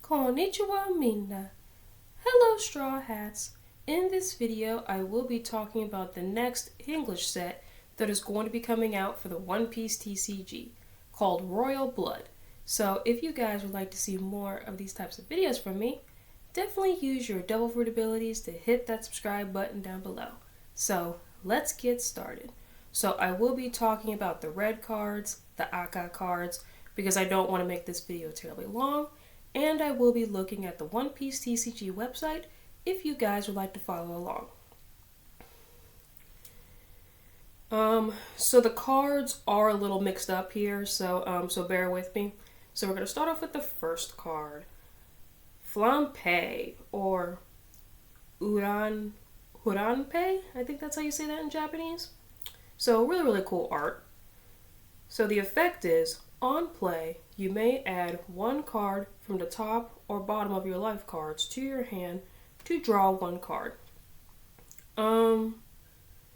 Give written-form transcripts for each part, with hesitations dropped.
Konnichiwa minna. Hello Straw Hats. In this video I will be talking about the next English set that is going to be coming out for the One Piece TCG called Royal Blood. So if you guys would like to see more of these types of videos from me, definitely use your Devil Fruit abilities to hit that subscribe button down below. So let's get started. So I will be talking about the red cards, the Aka cards, because I don't want to make this video terribly long. And I will be looking at the One Piece TCG website if you guys would like to follow along. So the cards are a little mixed up here, so bear with me. So we're going to start off with the first card. Flampe, or Huranpe, I think that's how you say that in Japanese. So really cool art. So the effect is, on play, you may add one card from the top or bottom of your life cards to your hand to draw one card.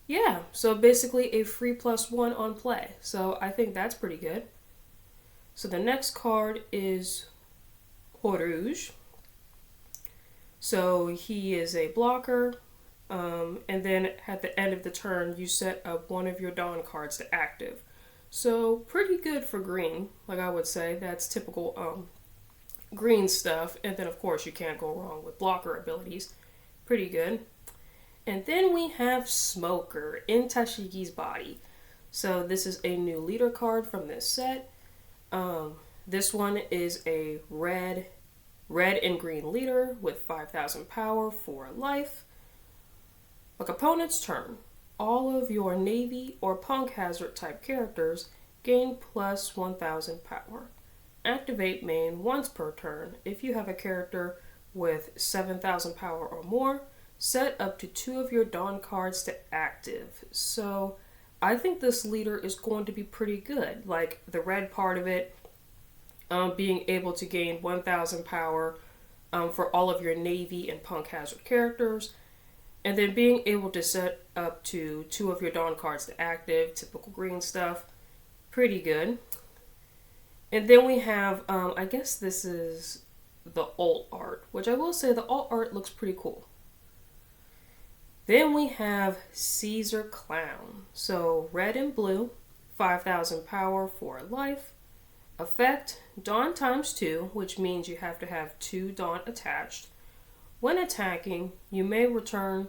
Yeah, so basically a free +1 on play. So I think that's pretty good. So the next card is Horouge. So he is a blocker, and then at the end of the turn, you set up one of your Dawn cards to active. So pretty good for green, like I would say. That's typical green stuff. And then of course you can't go wrong with blocker abilities. Pretty good. And then we have Smoker in Tashigi's body. So this is a new leader card from this set. This one is a red and green leader with 5,000 power for life. Like opponent's turn, all of your Navy or Punk Hazard type characters gain plus 1,000 power. Activate main once per turn. If you have a character with 7,000 power or more, set up to 2 of your Dawn cards to active. So I think this leader is going to be pretty good. Like the red part of it, being able to gain 1,000 power for all of your Navy and Punk Hazard characters. And then being able to set up to 2 of your Dawn cards to active, typical green stuff, pretty good. And then we have, I guess this is the alt art, which I will say the alt art looks pretty cool. Then we have Caesar Clown. So red and blue, 5,000 power for life. Effect, Dawn ×2, which means you have to have 2 Dawn attached. When attacking, you may return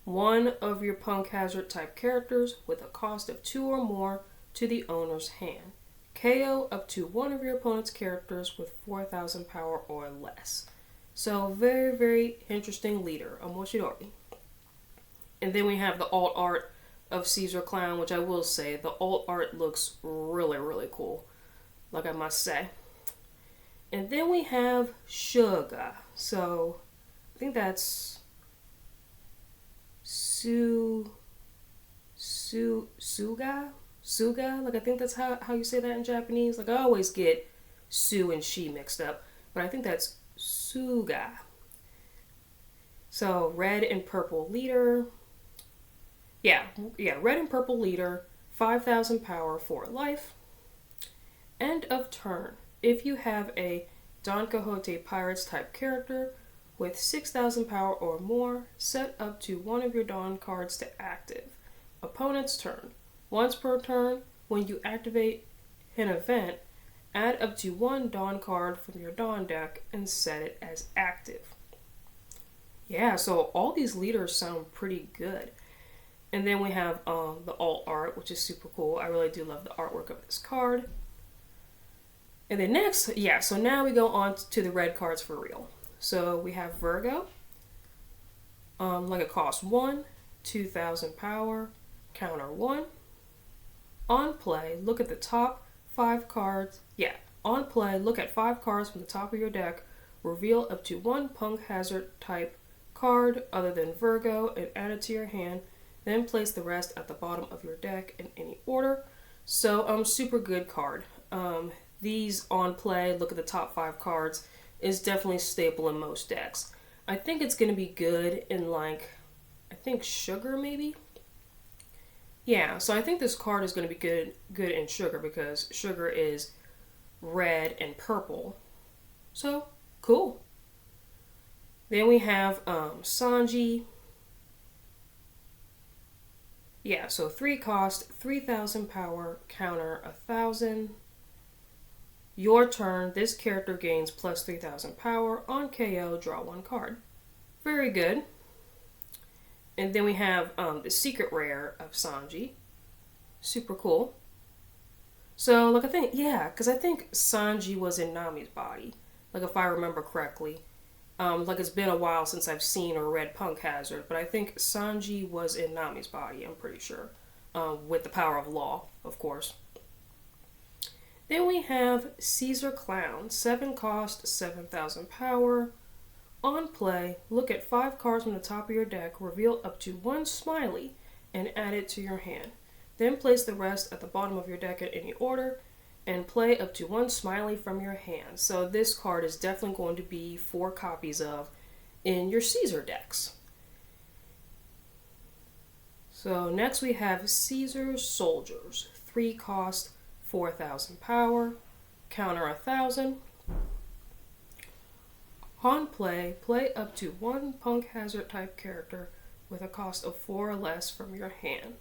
one of your Punk Hazard type characters with a cost of 2 or more to the owner's hand. KO up to one of your opponent's characters with 4,000 power or less. So very interesting leader, Mochidori. And then we have the alt art of Caesar Clown, which I will say, the alt art looks really cool, like I must say. And then we have Suga. So I think that's Suga, like I think that's how you say that in Japanese. Like I always get Su and she mixed up, but I think that's Suga. So red and purple leader. Yeah, red and purple leader, 5,000 power for life. End of turn. If you have a Don Quixote Pirates type character with 6,000 power or more, set up to one of your Dawn cards to active. Opponent's turn. Once per turn, when you activate an event, add up to 1 Dawn card from your Dawn deck and set it as active. Yeah, so all these leaders sound pretty good. And then we have the alt art, which is super cool. I really do love the artwork of this card. And then next, so now we go on to the red cards for real. So we have Virgo. Like it costs 1, 2,000 power, counter 1. On play, look at the top 5 cards. On play, look at 5 cards from the top of your deck. Reveal up to 1 Punk Hazard type card other than Virgo and add it to your hand. Then place the rest at the bottom of your deck in any order. So, super good card. These on play, look at the top 5 cards, is definitely staple in most decks. I think it's going to be good in I think Sugar maybe? Yeah, so I think this card is going to be good in Sugar because Sugar is red and purple. So, Cool. Then we have Sanji. Yeah, so 3 cost, 3,000 power, counter 1,000. Your turn, this character gains plus 3,000 power. On KO, draw 1 card. Very good. And then we have the secret rare of Sanji. Super cool. So, like, because I think Sanji was in Nami's body. Like, if I remember correctly. Like, it's been a while since I've seen or read Punk Hazard, but I think Sanji was in Nami's body, I'm pretty sure. With the power of law, of course. Then we have Caesar Clown. 7 cost, 7,000 power. On play, look at 5 cards from the top of your deck, reveal up to 1 smiley, and add it to your hand. Then place the rest at the bottom of your deck in any order, and play up to 1 smiley from your hand. So this card is definitely going to be 4 copies of in your Caesar decks. So next we have Caesar Soldiers. 3 cost, 4,000 power, counter 1,000. On play, play up to 1 Punk Hazard type character with a cost of 4 or less from your hand.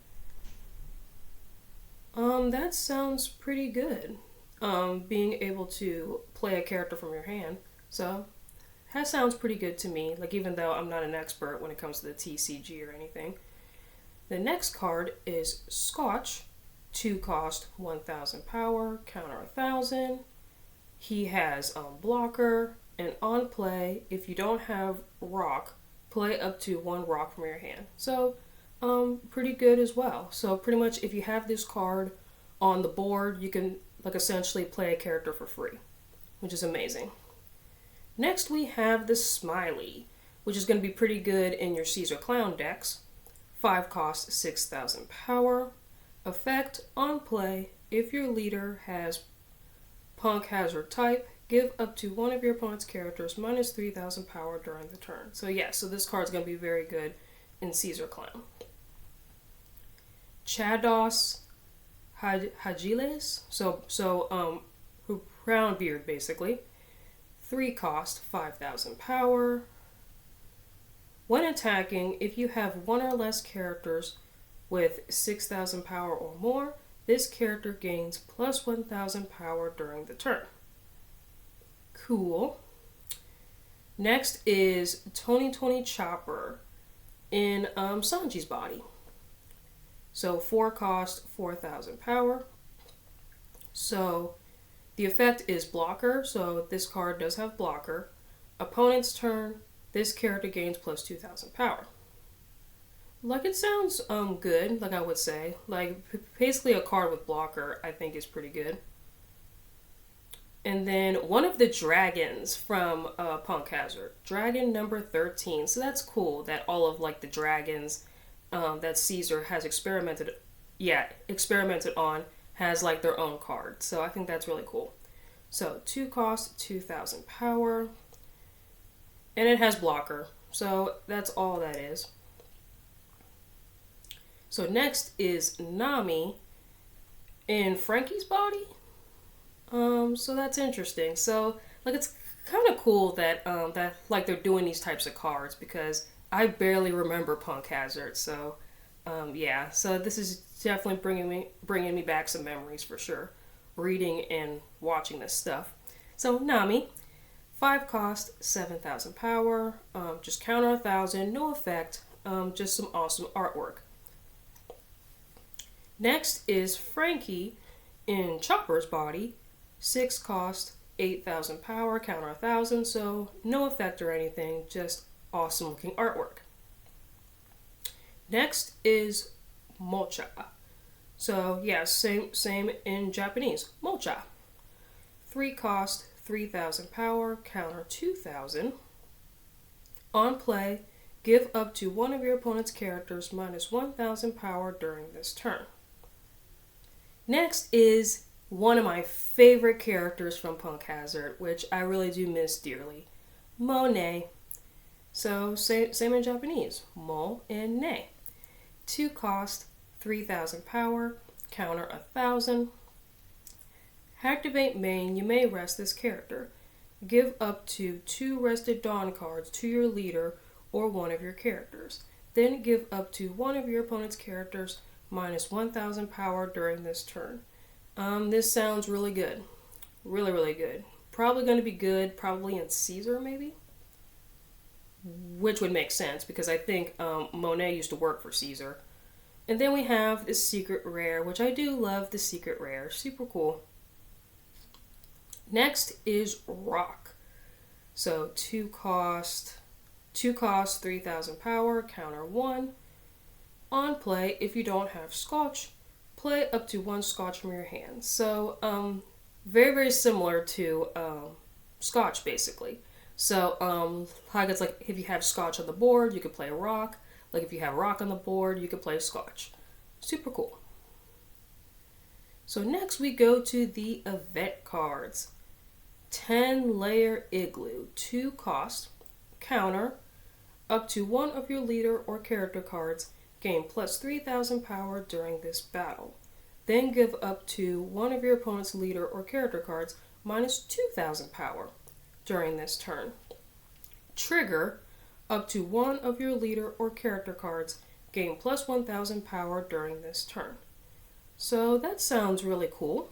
That sounds pretty good. Being able to play a character from your hand. So, that sounds pretty good to me. Like, even though I'm not an expert when it comes to the TCG or anything. The next card is Scotch. 2 cost, 1,000 power, counter 1,000. He has blocker, and on play, if you don't have rock, play up to 1 rock from your hand. So, pretty good as well. So pretty much if you have this card on the board, you can like essentially play a character for free, which is amazing. Next we have the Smiley, which is going to be pretty good in your Caesar Clown decks. 5 cost, 6,000 power. Effect, on play, if your leader has Punk Hazard type, give up to 1 of your opponent's characters minus 3,000 power during the turn. So yeah, so this card's going to be very good in Caesar Clown. Chados Hagiles, so brown beard basically. 3 cost, 5,000 power. When attacking, if you have 1 or less characters with 6,000 power or more, this character gains plus 1,000 power during the turn. Cool. Next is Tony Chopper in Sanji's body. So 4 cost, 4,000 power. So the effect is blocker, so this card does have blocker. Opponent's turn, this character gains plus 2,000 power. Like, it sounds good, like I would say. Like, basically a card with blocker I think is pretty good. And then one of the dragons from Punk Hazard, dragon number 13. So that's cool that all of like the dragons that Caesar has experimented on has like their own card. So I think that's really cool. So 2 cost, 2,000 power, and it has blocker. So that's all that is. So next is Nami in Frankie's body. So that's interesting. So like it's kind of cool that that like they're doing these types of cards because I barely remember Punk Hazard. So yeah, so this is definitely bringing me back some memories for sure. Reading and watching this stuff. So Nami, 5 cost, 7,000 power. Just counter 1,000, no effect. Just some awesome artwork. Next is Frankie in Chopper's body. 6 cost, 8,000 power, counter 1,000, so no effect or anything, just awesome looking artwork. Next is Mocha. So yeah, same in Japanese. Mocha. 3 cost, 3,000 power, counter 2,000. On play, give up to 1 of your opponent's characters minus 1,000 power during this turn. Next is one of my favorite characters from Punk Hazard, which I really do miss dearly. Monet. So same in Japanese. Mo and Ne. 2 cost, 3,000 power, counter 1,000. Activate main, you may rest this character. give up to 2 rested Dawn cards to your leader or one of your characters. Then give up to one of your opponent's characters minus 1,000 power during this turn. This sounds really good. Really, really good. Probably going to be good, probably in Caesar maybe? Which would make sense because I think Monet used to work for Caesar. And then we have this secret rare, which I do love the secret rare. Super cool. Next is Rock. So 2 cost, 3,000 power, counter 1. On play, if you don't have Scotch, play up to 1 Scotch from your hand. So very, very similar to Scotch basically. So like it's like if you have Scotch on the board, you could play a Rock. Like if you have Rock on the board, you could play Scotch. Super cool. So next we go to the event cards. 10 layer igloo, 2 cost, counter, up to 1 of your leader or character cards, gain plus 3,000 power during this battle. Then give up to 1 of your opponent's leader or character cards minus 2,000 power during this turn. Trigger, up to 1 of your leader or character cards, gain plus 1,000 power during this turn. So that sounds really cool.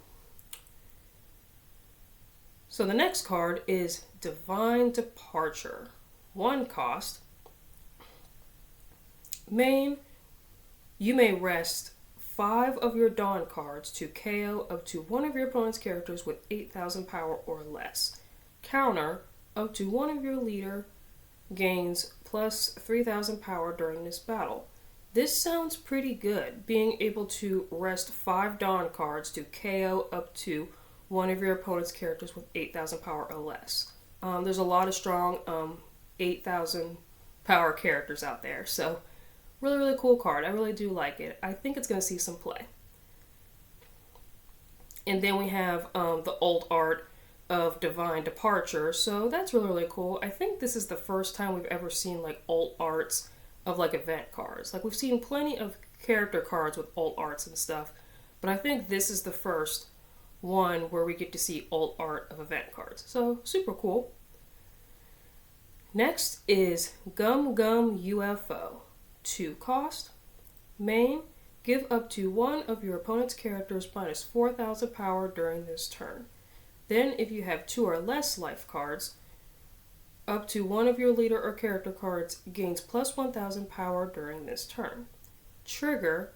So the next card is Divine Departure. 1 cost. Main, you may rest 5 of your Dawn cards to KO up to 1 of your opponent's characters with 8,000 power or less. Counter, up to 1 of your leader gains plus 3,000 power during this battle. This sounds pretty good, being able to rest 5 Dawn cards to KO up to 1 of your opponent's characters with 8,000 power or less. There's a lot of strong 8,000 power characters out there, so really, really cool card. I really do like it. I think it's going to see some play. And then we have the old art of Divine Departure, so that's really, really cool. I think this is the first time we've ever seen like alt arts of like event cards. Like we've seen plenty of character cards with alt arts and stuff, but I think this is the first one where we get to see alt art of event cards. So super cool. Next is Gum Gum UFO. 2 cost. Main, give up to 1 of your opponent's characters minus 4,000 power during this turn. Then if you have 2 or less life cards, up to 1 of your leader or character cards gains plus 1,000 power during this turn. Trigger,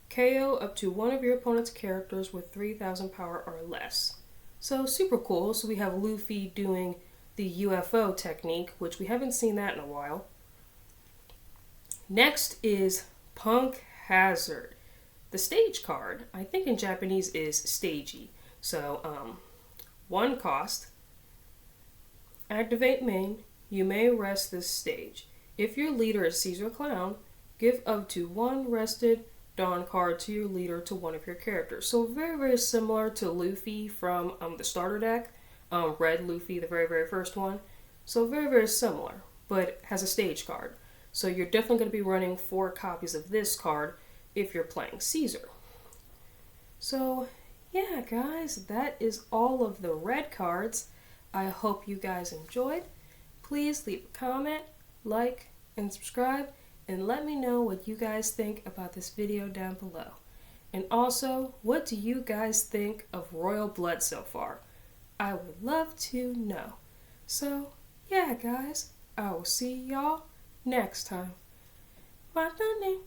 KO up to 1 of your opponent's characters with 3,000 power or less. So super cool. So we have Luffy doing the UFO technique, which we haven't seen that in a while. Next is Punk Hazard. The stage card, I think in Japanese is stagey. So 1 cost. Activate main. You may rest this stage. If your leader is Caesar Clown, give up to 1 rested Dawn card to your leader to 1 of your characters. So very, very similar to Luffy from the starter deck. Red Luffy, the very, very first one. So very, very similar, but has a stage card. So you're definitely going to be running 4 copies of this card if you're playing Caesar. So yeah, guys, that is all of the red cards. I hope you guys enjoyed. Please leave a comment, like, and subscribe, and let me know what you guys think about this video down below. And also, what do you guys think of Royal Blood so far? I would love to know. So yeah, guys, I will see y'all next time. Bye, Donnie.